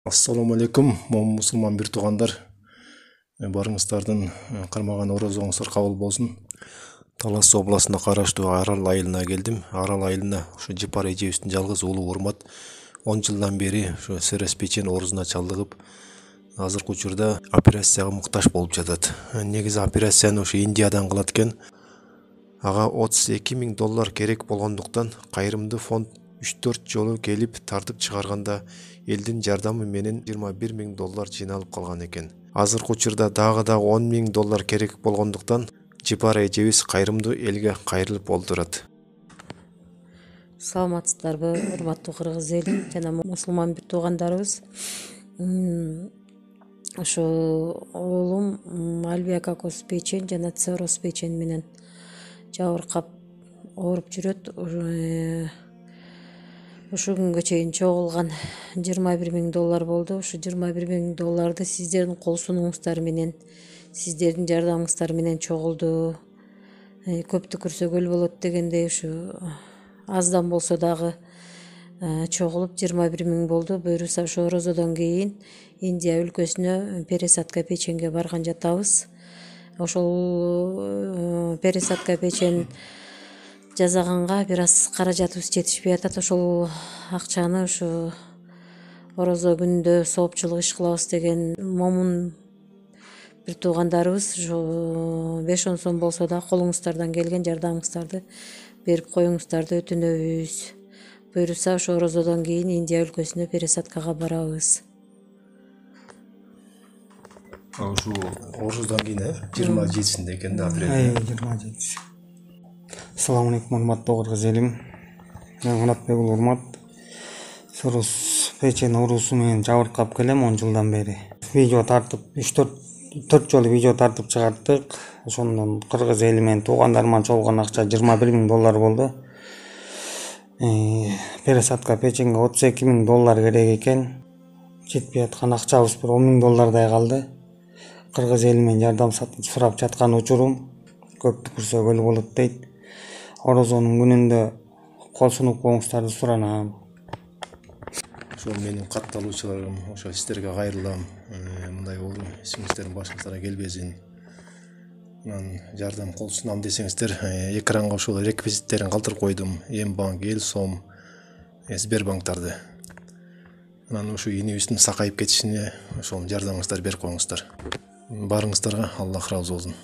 Ассаламу алейкум, мусулман бир туугандар. Барыңыздардын кармаган орозоңуздар кабыл болсун. Талас областына караштуу Арал айылына келдим. Арал айылына ушу Жипар эжебиздин жалгыз уулу Урмат 10 жылдан бери ушу серес печень оорусуна чалдыгып, азыркы учурда операцияга муктаж болуп жатат. Негизи операцияны ушу Индиядан кылат экен. Ага $32.000 керек болгондуктан кайрымдуу фонд 3-4 жолу келип тартып чыгарганда элдин жардамы менен $21.000 жыйналып калган экен. Азыркы учурда дагы $10.000 керек болгондуктан Жипар эжебиз кайрымдуу элге кайрылып олтурат. Саламатсыздарбы, урматтуу кыргыз эли жана мусулман бир туугандарыбыз. Ошо уулум альвеококоз печень жана цирроз печень менен жабыркап ооруп жүрөт. Ушул күнгө чейин чогулган $21.000 болду. Ушу $21.000 сиздердин кол сунуңуздар менен, сиздердин жардамыңыздар менен чогулду. Көптү көрсө көл болот дегендей ушу аздан болсо дагы чогулуп 21.000 болду. Буюрса ошо орозодон кийин Индия өлкөсүнө пересадка печеньге барган жатабыз. Ошол пересадка печень жасаганга бир аз каражатыбыз жетишпей атат. Ошол акчаны ушу орозо күнүндө соопчулук иш кылабыз деген момун бир туугандарыбыз ушу 5-10 сом болсо да колуңуздардан келген жардамыңыздарды берип коюңуздарды өтүнөбүз. Буюрса ошо орозодон кийин Индия өлкөсүнө пересадкага барабыз. Ушу орозодон кийин 27-синде экен да апрелде. 27. Assalamu alaikum урматтуу кыргыз элим. Мен Муратбек Урмат. Цирроз печень оорусу менен жабыркап келем 10 жылдан бери. Видео тартып 3-4 жолу видео тартып чыгардык. Ошондон кыргыз эли менен туугандарыма чогулган акча $21.000 болду. Пересадка печеньге $32.000 керек экен. Жетпей аткан акчабыз бир $10.000 калды. Кыргыз эли менен жардам сурап жаткан учурум көптү көрсө көл болот дейт. Орозонун күнүндө кол сунуп коюңуздарды суранам. Ошол менин катталуучуларым, ошо сиздерге кайрылам. Мындай оору эсиңиздердин башыңыздарга келбесин. Анан жардам кол сунам десеңиздер, экранга ушул реквизиттерин калтырып койдум. Мбанк, Элсом, Сбербанктарды. Анан ушу инибиздин сакайып кетишине ошол жардамыңыздарды берип коюңуздар. Барыңыздарга Аллах ыраазы болсун.